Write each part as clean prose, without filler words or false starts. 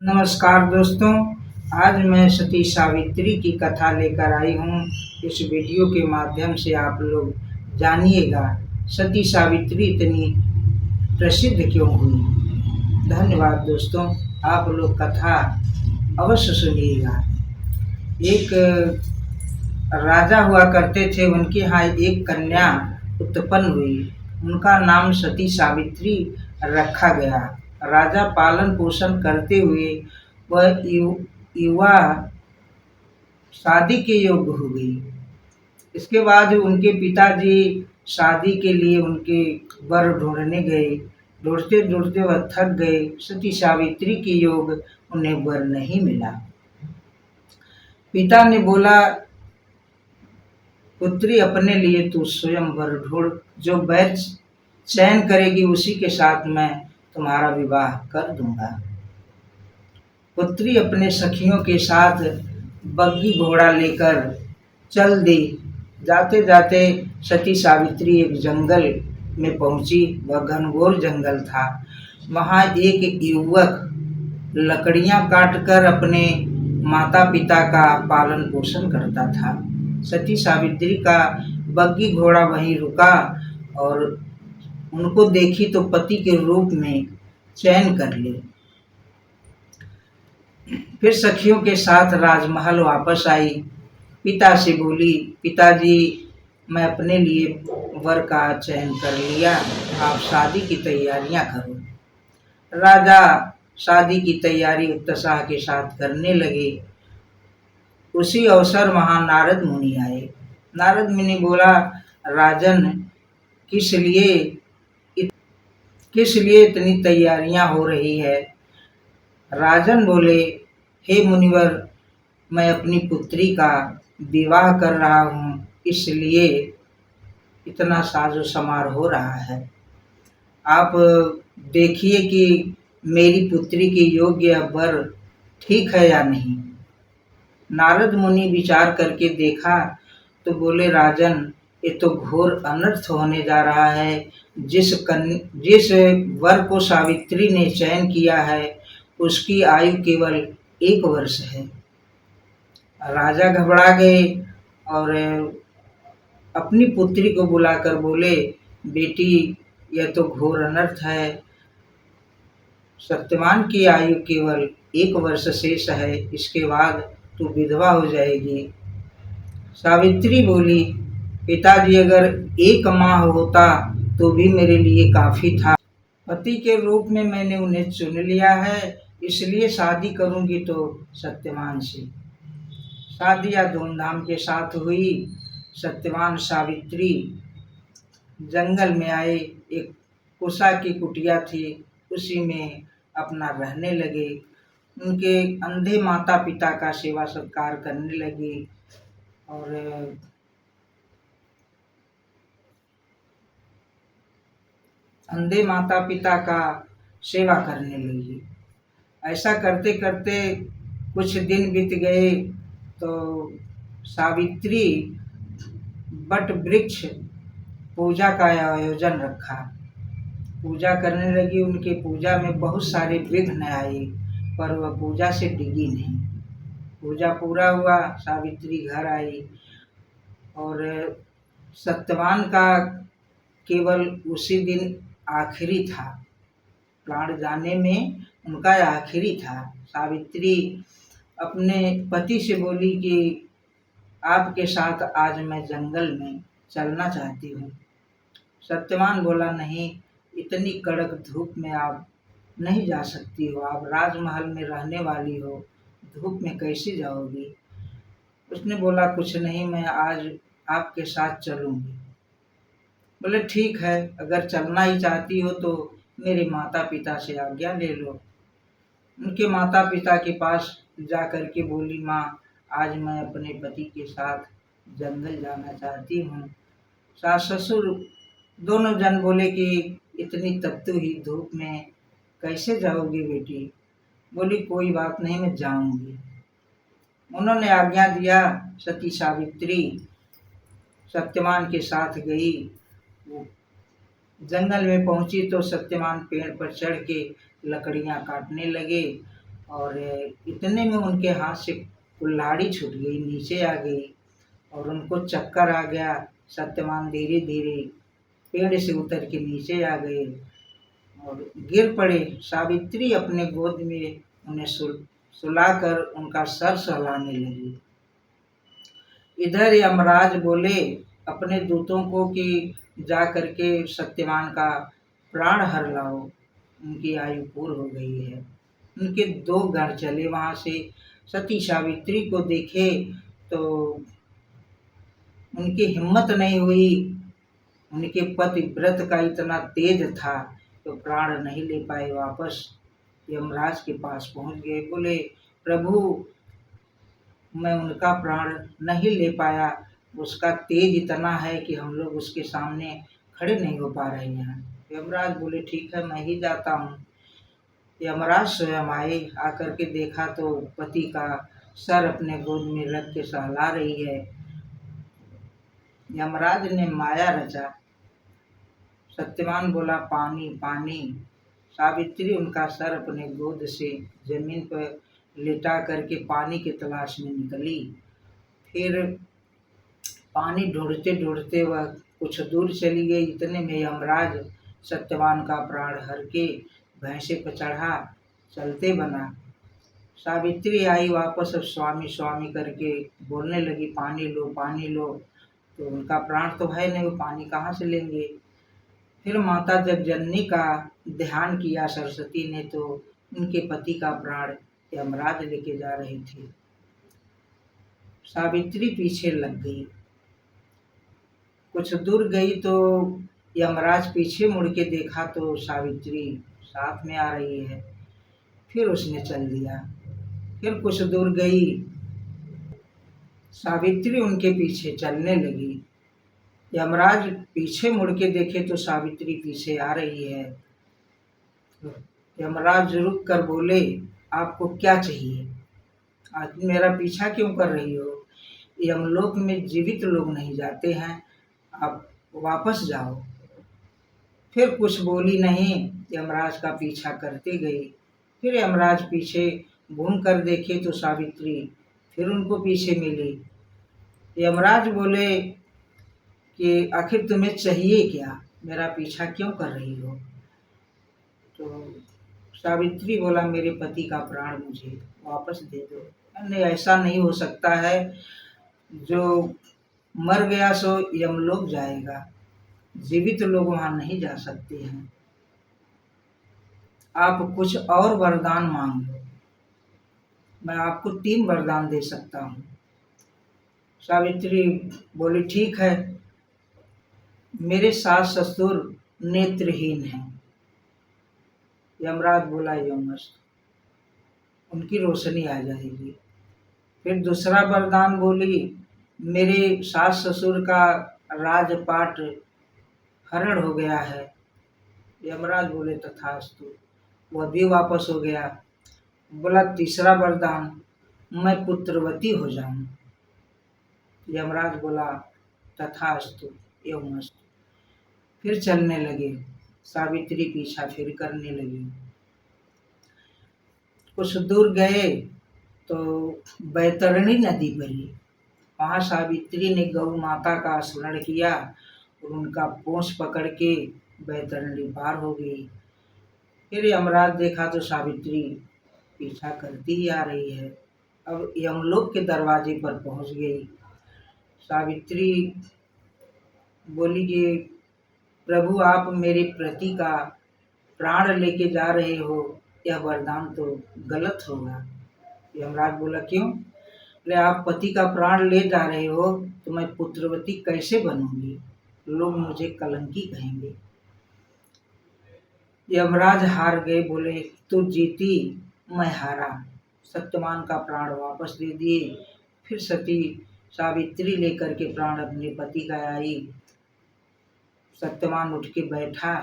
नमस्कार दोस्तों। आज मैं सती सावित्री की कथा लेकर आई हूँ। इस वीडियो के माध्यम से आप लोग जानिएगा सती सावित्री इतनी प्रसिद्ध क्यों हुई। धन्यवाद दोस्तों। आप लोग कथा अवश्य सुनिएगा। एक राजा हुआ करते थे, उनके यहाँ एक कन्या उत्पन्न हुई। उनका नाम सती सावित्री रखा गया। राजा पालन पोषण करते हुए वह युवा शादी के योग्य हो गई। इसके बाद उनके पिताजी शादी के लिए उनके वर ढूंढने गए। ढूंढते ढूंढते वह थक गए। सती सावित्री के योग उन्हें वर नहीं मिला। पिता ने बोला, पुत्री अपने लिए तू स्वयं वर ढूंढ, जो वैर चयन करेगी उसी के साथ मैं तुम्हारा विवाह कर दूंगा। पुत्री अपने सखियों के साथ बग्गी घोड़ा लेकर चल दी। जाते जाते सती सावित्री एक जंगल में पहुंची। वह घनघोर जंगल था। वहां एक युवक लकड़ियां काटकर अपने माता पिता का पालन पोषण करता था। सती सावित्री का बग्गी घोड़ा वहीं रुका और उनको देखी तो पति के रूप में चयन कर ले। फिर सखियों के साथ राजमहल वापस आई। पिता से बोली, पिताजी मैं अपने लिए वर का चयन कर लिया, आप शादी की तैयारियां करो। राजा शादी की तैयारी उत्साह के साथ करने लगे। उसी अवसर वहां नारद मुनि आए। नारद मुनि बोला, राजन किस लिए इतनी तैयारियां हो रही है। राजन बोले, हे मुनिवर, मैं अपनी पुत्री का विवाह कर रहा हूँ, इसलिए इतना साजो समारोह हो रहा है। आप देखिए कि मेरी पुत्री के योग्य वर ठीक है या नहीं। नारद मुनि विचार करके देखा तो बोले, राजन ये तो घोर अनर्थ होने जा रहा है। जिस वर को सावित्री ने चयन किया है उसकी आयु केवल 1 वर्ष है। राजा घबरा गए और अपनी पुत्री को बुलाकर बोले, बेटी यह तो घोर अनर्थ है। सत्यवान की आयु केवल 1 वर्ष शेष है, इसके बाद तू विधवा हो जाएगी। सावित्री बोली, पिताजी अगर 1 माह होता तो भी मेरे लिए काफी था। पति के रूप में मैंने उन्हें चुन लिया है, इसलिए शादी करूंगी तो सत्यवान से। शादी या धूमधाम के साथ हुई। सत्यवान सावित्री जंगल में आए। एक कुशा की कुटिया थी, उसी में अपना रहने लगे। उनके अंधे माता पिता का सेवा सत्कार करने लगी और अंधे माता पिता का सेवा करने लगी। ऐसा करते करते कुछ दिन बीत गए तो सावित्री बट वृक्ष पूजा का आयोजन रखा। पूजा करने लगी। उनके पूजा में बहुत सारे विघ्न आए, पर वह पूजा से डिगी नहीं। पूजा पूरा हुआ, सावित्री घर आई और सत्यवान का केवल उसी दिन आखिरी था। प्राण जाने में उनका आखिरी था। सावित्री अपने पति से बोली कि आपके साथ आज मैं जंगल में चलना चाहती हूँ। सत्यवान बोला, नहीं, इतनी कड़क धूप में आप नहीं जा सकती हो। आप राजमहल में रहने वाली हो, धूप में कैसे जाओगी। उसने बोला, कुछ नहीं, मैं आज आपके साथ चलूंगी। बोले, ठीक है, अगर चलना ही चाहती हो तो मेरे माता पिता से आज्ञा ले लो। उनके माता पिता के पास जा कर के बोली, माँ आज मैं अपने पति के साथ जंगल जाना चाहती हूँ। सास ससुर दोनों जन बोले कि इतनी तपती हुई धूप में कैसे जाओगी बेटी। बोली, कोई बात नहीं, मैं जाऊंगी। उन्होंने आज्ञा दिया। सती सावित्री सत्यवान के साथ गई। वो जंगल में पहुंची तो सत्यवान पेड़ पर चढ़ के लकड़ियां काटने लगे और इतने में उनके हाथ से कुल्हाड़ी छूट गई, नीचे आ गई और उनको चक्कर आ गया। सत्यवान धीरे धीरे पेड़ से उतर के नीचे आ गए और गिर पड़े। सावित्री अपने गोद में उन्हें सुलाकर उनका सर सहलाने लगी। इधर यमराज बोले अपने दूतों को कि जा करके सत्यवान का प्राण हर लाओ, उनकी आयु पूर्ण हो गई है। उनके 2 गण चले वहाँ से, सती सावित्री को देखे तो उनकी हिम्मत नहीं हुई। उनके पति व्रत का इतना तेज था तो प्राण नहीं ले पाए, वापस यमराज के पास पहुँच गए। बोले प्रभु मैं उनका प्राण नहीं ले पाया, उसका तेज इतना है कि हम लोग उसके सामने खड़े नहीं हो पा रहे हैं। यमराज बोले ठीक है मैं ही जाता हूँ। यमराज स्वयं आए, आकर के देखा तो पति का सर अपने गोद में रख के सहला रही है। यमराज ने माया रचा। सत्यवान बोला पानी पानी। सावित्री उनका सर अपने गोद से जमीन पर लिटा करके पानी की तलाश में निकली। फिर पानी ढूंढते ढूंढते वह कुछ दूर चली गई। इतने में यमराज सत्यवान का प्राण हर के भैंसे पर चढ़ा चलते बना। सावित्री आई वापस, स्वामी स्वामी करके बोलने लगी पानी लो पानी लो। तो उनका प्राण तो है नहीं, वो पानी कहाँ से लेंगे। फिर माता जगजननी का ध्यान किया सरस्वती ने तो उनके पति का प्राण यमराज लेके जा रहे थे। सावित्री पीछे लग गई। कुछ दूर गई तो यमराज पीछे मुड़ के देखा तो सावित्री साथ में आ रही है। फिर उसने चल दिया। फिर कुछ दूर गई, सावित्री उनके पीछे चलने लगी। यमराज पीछे मुड़ के देखे तो सावित्री पीछे आ रही है। यमराज रुक कर बोले आपको क्या चाहिए, आज मेरा पीछा क्यों कर रही हो। यमलोक में जीवित लोग नहीं जाते हैं, आप वापस जाओ। फिर कुछ बोली नहीं, यमराज का पीछा करते गई। फिर यमराज पीछे घूम कर देखे तो सावित्री फिर उनको पीछे मिली। यमराज बोले कि आखिर तुम्हें चाहिए क्या, मेरा पीछा क्यों कर रही हो। तो सावित्री बोला मेरे पति का प्राण मुझे वापस दे दो। नहीं ऐसा नहीं हो सकता है, जो मर गया सो यमलोक जाएगा, जीवित लोग वहाँ नहीं जा सकते हैं। आप कुछ और वरदान मांग लो, मैं आपको 3 वरदान दे सकता हूँ। सावित्री बोली ठीक है, मेरे सास ससुर नेत्रहीन हैं। यमराज बोला यमस्त, उनकी रोशनी आ जाएगी। फिर दूसरा वरदान बोली मेरे सास ससुर का राजपाट हरण हो गया है। यमराज बोले तथास्तु, वह भी वापस हो गया। बोला तीसरा वरदान मैं पुत्रवती हो जाऊं। यमराज बोला तथास्तु एवमस्तु। फिर चलने लगे। सावित्री पीछा फिर करने लगी। कुछ दूर गए तो बैतरणी नदी बनी। वहाँ सावित्री ने गौ माता का स्मरण किया और उनका पोंछ पकड़ के बैतरणी पार हो गई। फिर यमराज देखा तो सावित्री पीछा करती ही आ रही है। अब यमलोक के दरवाजे पर पहुंच गई। सावित्री बोली कि प्रभु आप मेरे पति का प्राण लेके जा रहे हो, यह वरदान तो गलत होगा। यमराज बोला क्यों। बोले आप पति का प्राण ले जा रहे हो तो मैं पुत्रवती कैसे बनूंगी, लोग मुझे कलंकी कहेंगे। यमराज हार गए, बोले तू जीती मैं हारा। सत्यवान का प्राण वापस दे दिए। फिर सती सावित्री लेकर के प्राण अपने पति का आई। सत्यवान उठ के बैठा,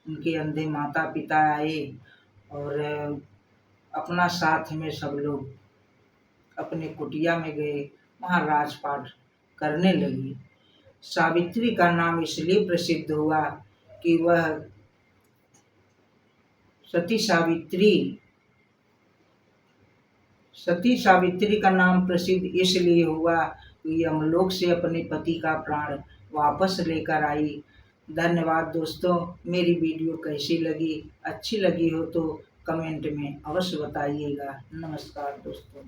उनके अंधे माता पिता आए और अपना साथ में सब लोग अपने कुटिया में गए, वहाँ राजपाट करने लगी। सावित्री का नाम इसलिए प्रसिद्ध हुआ कि वह सती सावित्री सती सावित्री का नाम प्रसिद्ध इसलिए हुआ कि यमलोक से अपने पति का प्राण वापस लेकर आई। धन्यवाद दोस्तों। मेरी वीडियो कैसी लगी, अच्छी लगी हो तो कमेंट में अवश्य बताइएगा। नमस्कार दोस्तों।